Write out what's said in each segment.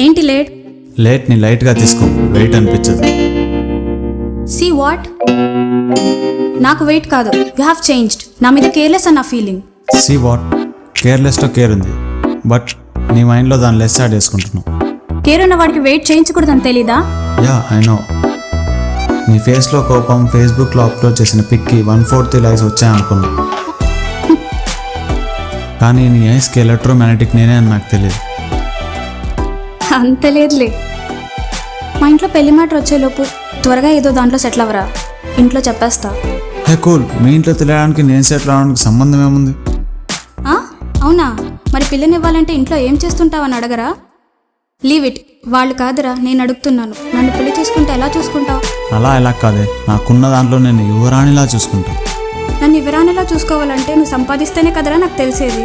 ఏంటి లేట్? లేట్ని లైట్గా తీసుకో, వెయిట్ అనిపించదు. See what? నాకు వెయిట్ కాదు, యూ హ్యావ్ చేంజ్డ్. నా మీద కేర్లెస్ అన్న ఫీలింగ్. See what? కేర్లెస్లో కేర్ ఉంది, బట్ నీ మైండ్లో దాన్ని లెస్ యాడ్ చేసుకుంటున్నావు. కేర్ ఉన్న వాడికి వెయిట్ చేయించకూడదని తెలీదా? Yeah I know. నీ ఫేస్లో కోపం ఫేస్బుక్లో అప్లోడ్ చేసిన పిక్కి 1/4 లైక్స్ వచ్చాయనుకున్నా, కానీ నీ ఐస్కి ఎలక్ట్రోమాగ్నెటిక్ నేనే అని నాకు తెలియదు. అంత లేదులే. మా ఇంట్లో పెళ్లి మ్యాటర్ వచ్చేలోపు త్వరగా ఏదో దాంట్లో సెటిల్ అవ్వరా, ఇంట్లో చెప్పేస్తా. హే కూల్, మీ ఇంట్లో తెలియడానికి నేను సెటిల్ అవడానికి సంబంధం ఏముంది? అవునా? మరి పిల్లని ఇవ్వాలంటే ఇంట్లో ఏం చేస్తుంటావని అడగరా? Leave it. వాళ్ళు కాదురా, నేను అడుగుతున్నాను. నన్ను పెళ్లి చేసుకుంటే ఎలా చూసుకుంటావు? అలా ఎలా కాదే, నాకున్న దాంట్లో నేను యువరాణిలా చూసుకుంటా. నన్ను వివరానిలా చూసుకోవాలంటే నువ్వు సంపాదిస్తేనే కదరా నాకు తెలిసేది.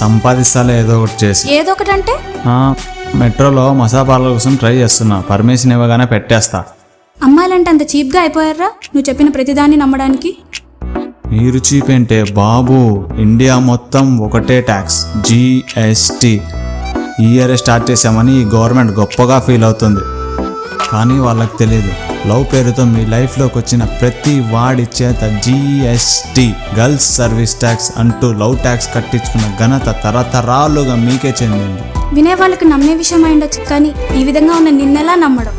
సంపాదిస్తాలే ఏదో ఒకటి చేసి. ఏదో ఒకటి అంటే? మెట్రోలో మసాలా పార్లర్ కోసం ట్రై చేస్తున్నా, పర్మిషన్ ఇవ్వగానే పెట్టేస్తా. అమ్మాయిలంటే అంత చీప్గా అయిపోయారా నువ్వు చెప్పిన ప్రతిదాన్ని నమ్మడానికి? మీరు చీప్ ఏంటే బాబు, ఇండియా మొత్తం ఒకటే ట్యాక్స్, GST. ఈ ఇయర్ స్టార్ట్ చేసామని ఈ గవర్నమెంట్ గొప్పగా ఫీల్ అవుతుంది, కానీ వాళ్ళకి తెలియదు లవ్ పేరుతో మీ లైఫ్లోకి వచ్చిన ప్రతి వాడి చేత GST, గర్ల్స్ సర్వీస్ ట్యాక్స్ అంటూ లవ్ ట్యాక్స్ కట్టించుకున్న ఘనత తరతరాలుగా మీకే చెందింది. వినే వాళ్ళకి నమ్మే విషయం అయిండొచ్చు, కానీ ఈ విధంగా ఉన్న నిన్నెలా నమ్మడం?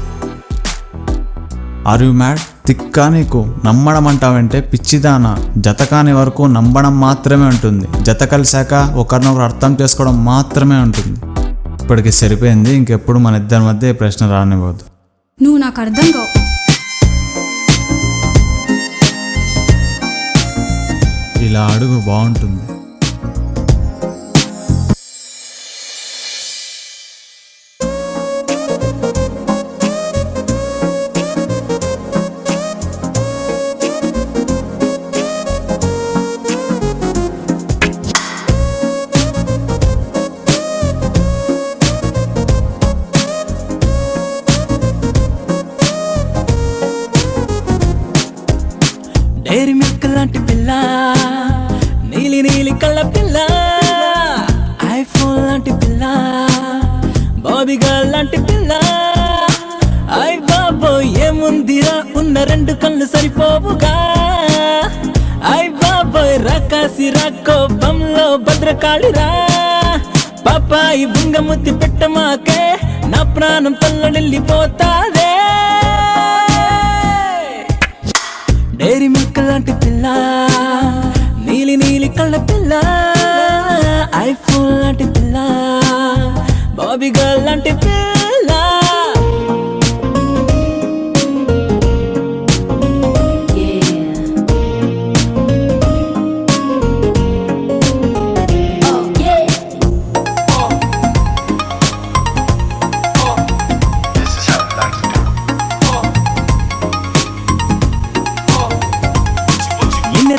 Are you mad? తిక్కా నీకు? నమ్మడం అంటావంటే పిచ్చిదానా. జత కాని వరకు నమ్మడం మాత్రమే ఉంటుంది, జత కలిశాక ఒకరినొకరు అర్థం చేసుకోవడం మాత్రమే ఉంటుంది. ఇప్పటికి సరిపోయింది, ఇంకెప్పుడు మన ఇద్దరి మధ్య ఈ ప్రశ్న రానివ్వద్దు. నువ్వు నాకు అర్థం కావు. ఇలా అడుగు, బాగుంటుంది. డైరీ మిల్క్ లాంటి పిల్ల, నీలి నీలి కళ్ళ పిల్ల, ఐఫోన్ లాంటి పిల్ల, బాబీ గర్ల్ లాంటి పిల్ల. ఐ బాబోయ్ ఏముందిరా, ఉన్న 2 కళ్ళు సరిపోవుగా. ఐ బాబోయ్ రాకాసి రాకోపంలో భద్రకాళిరా. పాపాయి బుంగముత్తి పెట్టమాకే, నా ప్రాణం తల్లడిల్లిపోతాదే. డైరీ మిల్క్ లాంటి పిల్ల, నీలి నీలి కళ్ళ పిల్ల, ఐఫోన్ లాంటి పిల్ల, బాబీ గర్ల్ లాంటి పిల్ల.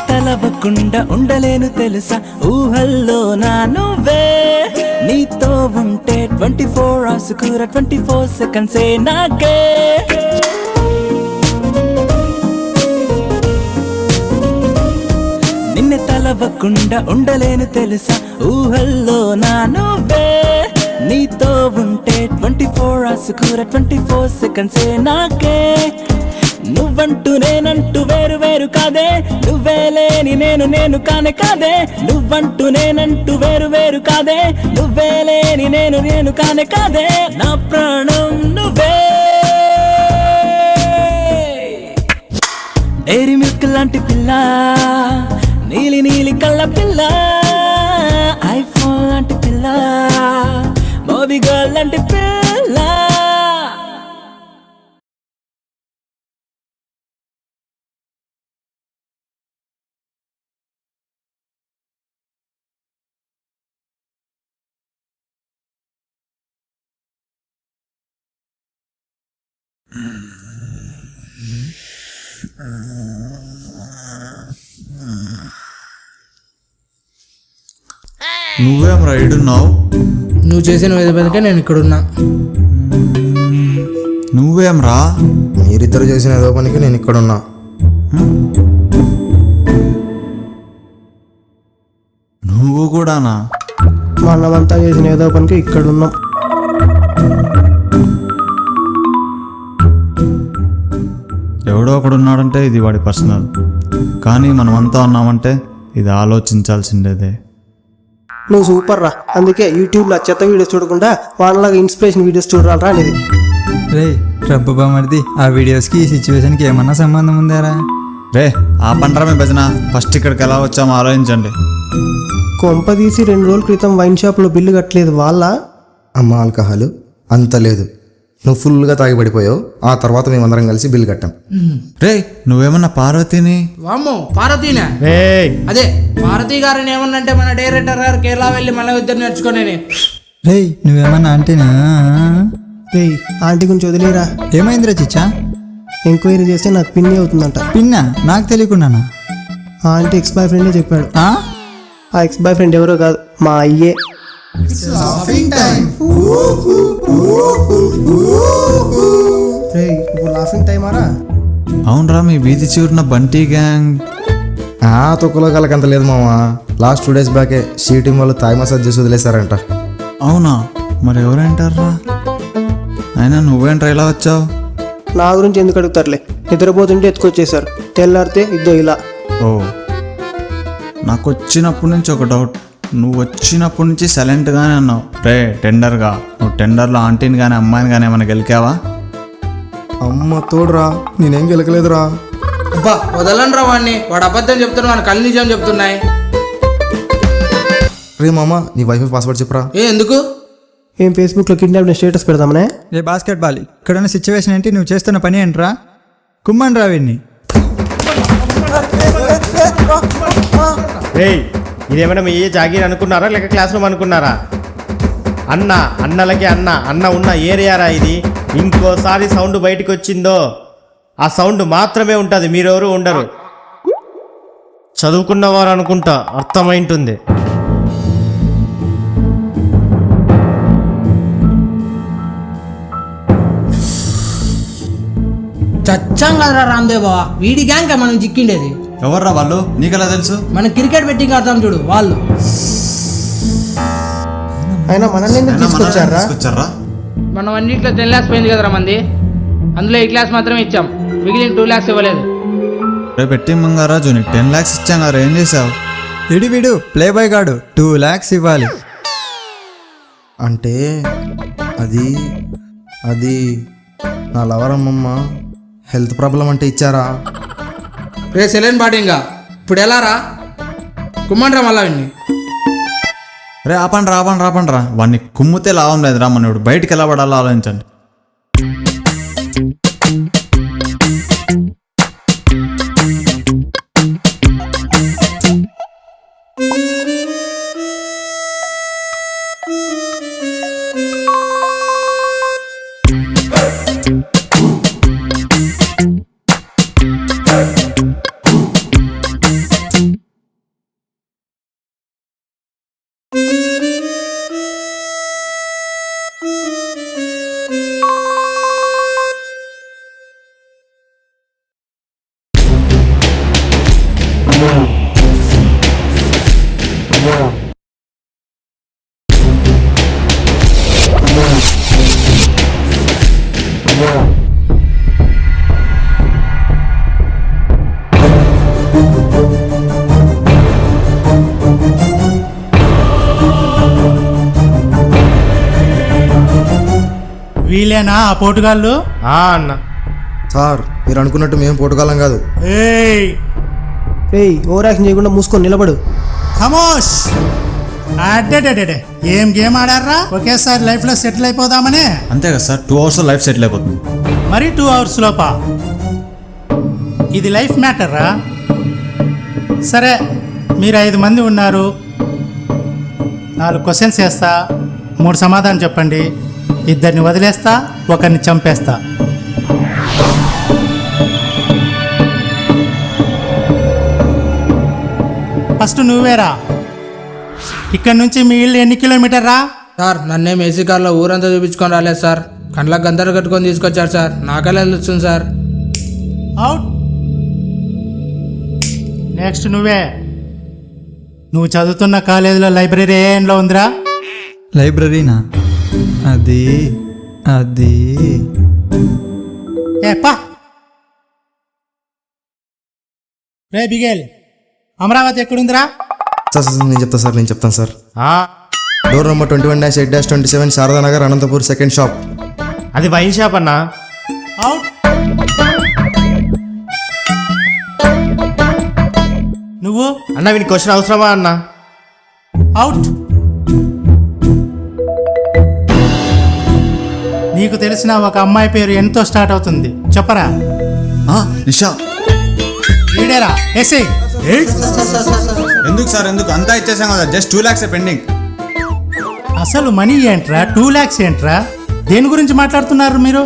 తలవకుండా ఉండలేను తెలుసా, ఊహల్లో నా నువ్వే. నీతో ఉంటే 24 hours కూర 24 seconds నాకే. నిన్నే తలవకుండా ఉండలేను తెలుసా, ఊహల్లో నా నువ్వే. నీతో ఉంటే 24 hours కూర 24 seconds నాకే. నువ్వంటూ నేనంటూ వేరు వేరు కాదే, నువ్వే లేని నేను కానే కాదే. నువ్వంటూ నేనంటూ వేరు వేరు కాదే, నువ్వే లేని నేను కానే కాదే. నా ప్రాణం నువ్వే. డైరీ మిల్క్ లాంటి పిల్ల, నీలి నీలి కళ్ళ పిల్ల, ఐఫోన్ లాంటి పిల్ల, బాబీ గర్ల్ లాంటి పిల్ల. నువ్వేం రైడున్నావు? నువ్వు చేసిన విధంగా నేను ఇక్కడున్నా. నువ్వేం రా? మీరిద్దరు చేసిన ఏదో పనికి నేను ఇక్కడున్నా. నువ్వు కూడానా? మనమంతా చేసిన ఏదో పనికి ఇక్కడున్నాం. ఎవడో ఒకడు ఉన్నాడంటే ఇది వాడి పర్సనల్, కానీ మనమంతా ఉన్నామంటే ఇది ఆలోచించాల్సిందేదే. నువ్వు సూపర్ రా, అందుకే యూట్యూబ్లో చెత్త వీడియోస్ చూడకుండా వాళ్ళలాగా ఇన్స్పిరేషన్ వీడియోస్ చూడాలరా అనేది. రే రబ్బు బామర్ది, ఆ వీడియోస్కి ఈ సిచ్యువేషన్కి ఏమన్నా సంబంధం ఉందారా? రే ఆ పంటరా మీ భజన, ఫస్ట్ ఇక్కడికి ఎలా వచ్చామో ఆలోచించండి. కొంప తీసి 2 రోజుల క్రితం వైన్ షాప్లో బిల్లు కట్టలేదు వాళ్ళ. అమ్మ ఆల్కహాలు అంత లేదు, నువ్వు ఫుల్గా తాగి పడిపోయావు. ఆ తర్వాత మేమందరం కలిసి బిల్ కట్టాం. రే నువ్వేమన్నా పార్వతిని? వామ్మో పార్వతీనా? అదే పార్వతీ గారిని ఏమన్నంటే మన డైరెక్టర్ గారు కేరళ వెళ్ళి మన ఇద్దరు నేర్చుకునే. రే నువ్వేమన్నా అంటేనా? రేయ్ ఆంటీ గురించి వదిలేరా, ఏమైందిరా చిచ్చా? ఎంక్వైరీ చేస్తే నాకు పిన్ని అవుతుందంట. పిన్నా? నాకు తెలియకుండానా? ఆ ఆంటీ ఎక్స్ బాయ్ ఫ్రెండే చెప్పాడు. ఆ? ఆ ఎక్స్ బాయ్ ఫ్రెండ్ ఎవరో కాదు, మా అయ్యే. రేయ్ ఇప్పుడు లాఫింగ్ టైమారా? అవునరా మీ వీధి చివరిన బంటీ గ్యాంగ్. ఆ తొక్కులో కలకంత లేదు మామ. లాస్ట్ 2 days బ్యాకే షీ టీం వాళ్ళు తాయి మసాజ్ చేసి వదిలేశారంట. అవునా? మరి ఎవరేంటారా? అయినా నువ్వేంట్రా ఇలా వచ్చావు? నా గురించి ఎందుకు అడుగుతారులే, నిద్రపోతుంటే ఎత్తుకొచ్చేసారు. తెల్లారితే ఇద్దో ఇలా. ఓ నాకు వచ్చినప్పటి నుంచి ఒక డౌట్, నువ్వు వచ్చినప్పటి నుంచి సైలెంట్గానే అన్నావు. రే టెండర్గా, నువ్వు టెండర్లో ఆంటీని కానీ అమ్మాయిని కానీ ఏమైనా గెలికావా? అమ్మ తోడురా, నేనేం గెలకలేదురా. అబ్బా వదలండి రా వాడిని, వాడు అబద్ధం చెప్తున్నాడు, మన కళ్ళు నిజం చెప్తున్నాయి. రే మామ నీ వైఫై పాస్వర్డ్ చెప్పరా. ఎందుకు? ఏం ఫేస్బుక్లో కిడ్నాప్ స్టేటస్ పెడదామనే? రే బాస్కెట్ బాల్, ఇక్కడున్న సిచ్యువేషన్ ఏంటి? నువ్వు చేస్తున్న పని ఏంట్రా? కుమ్మన్ రా వీడిని. రేయ్ ఇదేమైనా మీ జాగీర్ అనుకున్నారా లేక క్లాస్ రూమ్ అనుకున్నారా? అన్నలకి అన్న ఉన్న ఏరియారా ఇది. ఇంకోసారి సౌండ్ బయటకు వచ్చిందో ఆ సౌండ్ మాత్రమే ఉంటుంది, మీరెవరు ఉండరు. చదువుకున్నవారు అనుకుంటా, అర్థమైంటుంది. చచ్చాం కదరా రామ్దేవ్ బావా, వీడి గ్యాంగ్ మనం చిక్కిండేది. ఎవర్రా వాళ్ళు? నీకెలా తెలుసు? మనం క్రికెట్ బెట్టింగ్ ఆడతాం చూడు వాళ్ళు. అయినా మనల్ని ఎందుకు తీసుకొచ్చారా? తీసుకొచ్చారా? మనం అన్నింటిలో 10 lakhs పోయింది కదరా మంది, అందులో 8 lakhs మాత్రమే ఇచ్చాం, మిగిలిన 2 lakhs ఇవ్వలేదు. రేపు పెట్టి మంగారాజు నీకు 10 lakhs ఇచ్చాం కదా, ఏం చేసావు? వీడు ప్లే బాయ్ గాడు 2 lakhs ఇవ్వాలి. అంటే అది అది నా లవర్ అమ్మమ్మ హెల్త్ ప్రాబ్లం అంటే ఇచ్చారా. రే సెలెన్ బాటింగా, ఇప్పుడు ఎలా రా? కుమ్మండ్రా మళ్ళా వీడిని. రే ఆపండ్రా, వాడిని కుమ్మితే లాభం లేదురా. మన ఇప్పుడు బయటికి ఎలా పడాలో ఆలోచించండి. వీళ్ళేనా ఆ పోటుగాళ్ళు? అన్న సార్ మీరు అనుకున్నట్టు మేము పోటుగాలం కాదు. ఏయ్ రేయ్ ఓవర్ యాక్షన్ చేయకుండా మూసుకొని నిలబడు. ఖమోష్! అడ్డే ఏం గేమ్ ఆడారా? ఒకేసారి లైఫ్లో సెటిల్ అయిపోదామనే. అంతే కదా సార్, 2 hours లైఫ్ సెటిల్ అయిపోతుంది. మరి 2 hours లోపా? ఇది లైఫ్ మ్యాటర్రా. సరే మీరు 5 మంది ఉన్నారు, 4 క్వశ్చన్స్ వేస్తా, 3 సమాధానం చెప్పండి. 2 వదిలేస్తా, 1 చంపేస్తా. ఫస్ట్ నువ్వేరా. ఇక్కడ నుంచి మీ ఇల్లు ఎన్ని కిలోమీటర్ రా? సార్ నన్నేం ఏసీ కార్లో ఊరంతా చూపించుకొని రాలేదు సార్, కండ్లకు గందరు కట్టుకొని తీసుకొచ్చారు సార్, నాకలే వస్తుంది సార్. అవుట్. నెక్స్ట్ నువ్వే. నువ్వు చదువుతున్న కాలేజీలో లైబ్రరీ ఏ ఎండ్లో ఉందిరా? లైబ్రరీనా? అది ఏ పా రే బిగేల్ అమరావతి ఎక్కడుందిరా? సార్ నేను చెప్తాను సార్. ఆ, door number 21-8-27 Sharada Nagar, Anantapur, second shop. అది వైన్ షాప్ అన్నా. అవుట్. నువ్వు అన్న వీని క్వశ్చన్ అవసరమా అన్న? అవుట్. నీకు తెలిసిన ఒక అమ్మాయి పేరు ఎంతో స్టార్ట్ అవుతుంది, చెప్పరా? నిషా. వీడేరా ఎస్ఐ. ఎందుకు సార్, ఎందుకు? అంతా ఇచ్చేసాం కదా, జస్ట్ 2 lakhs పెండింగ్. అసలు మనీ ఏంట్రా? 2 lakhs ఏంట్రా? దేని గురించి మాట్లాడుతున్నారు మీరు?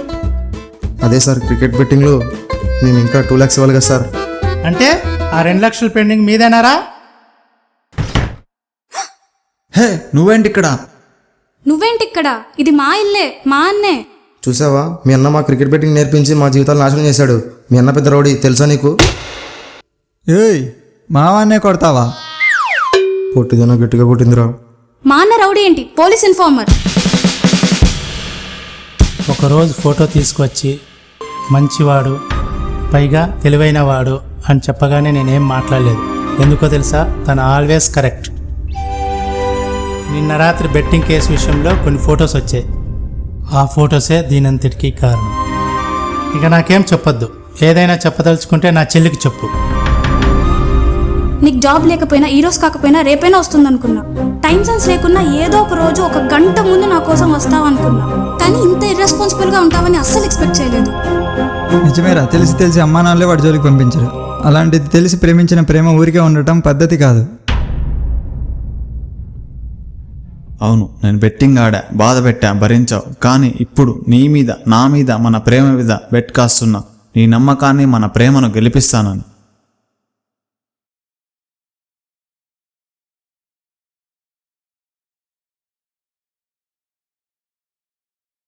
అదే సార్, క్రికెట్ బెట్టింగ్లో మేము ఇంకా 2 lakhs ఇవ్వాలి కదా సార్. అంటే ఆ 2 లక్షలు పెండింగ్ మీదేనారా? హే, నువ్వేంటి ఇక్కడ? నువ్వేంటి ఇక్కడ? ఇది మా ఇల్లే, మా అన్నే. చూసావా, మీ అన్న మా క్రికెట్ బెట్టింగ్ నేర్పించి మా జీవితాలు నాశనం చేశాడు. మీ అన్న పెద్ద రౌడీ, తెలుసా నీకు? ఏయ్, మావాన్నే కొడతావా? పొట్టిదన గట్టిగా కొట్టిందిరా. మా అన్న రౌడీ ఏంటి? Police informer. ఒకరోజు ఫోటో తీసుకొచ్చి మంచివాడు, పైగా తెలివైనవాడు అని చెప్పగానే నేనేం మాట్లాడలేదు. ఎందుకో తెలుసా? తను ఆల్వేస్ కరెక్ట్. నిన్న రాత్రి బెట్టింగ్ కేసు విషయంలో కొన్ని ఫొటోస్ వచ్చాయి. ఆ ఫొటోసే దీనంతటికీ కారణం. ఇక నాకేం చెప్పొద్దు. ఏదైనా చెప్పదలుచుకుంటే నా చెల్లికి చెప్పు. నీకు జాబ్ లేకపోయినా ఈ రోజు కాకపోయినా రేపైనా వస్తుంది అనుకున్నా. టైం సెన్స్ లేకున్నా ఏదో ఒక రోజు 1 గంట ముందు నా కోసం వస్తావు అనుకున్నా. కానీ ఇంత ఇర్రెస్పాన్సిబుల్గా ఉంటావని అస్సలు ఎక్స్పెక్ట్ చేయలేదు. నిజమేరా, తెలిసి తెలిసి అమ్మా నాన్నలే వాడి జోలికి పంపించరు. అలాంటిది తెలిసి ప్రేమించిన ప్రేమ ఊరికే ఉండటం పద్ధతి కాదు. అవును, నేను బెట్టింగ్ ఆడా, బాధ పెట్టా, భరించావు. కానీ ఇప్పుడు నీ మీద, నా మీద, మన ప్రేమ మీద బెట్ కాస్తున్నా. నీ నమ్మకాన్ని, మన ప్రేమను గెలిపిస్తానని.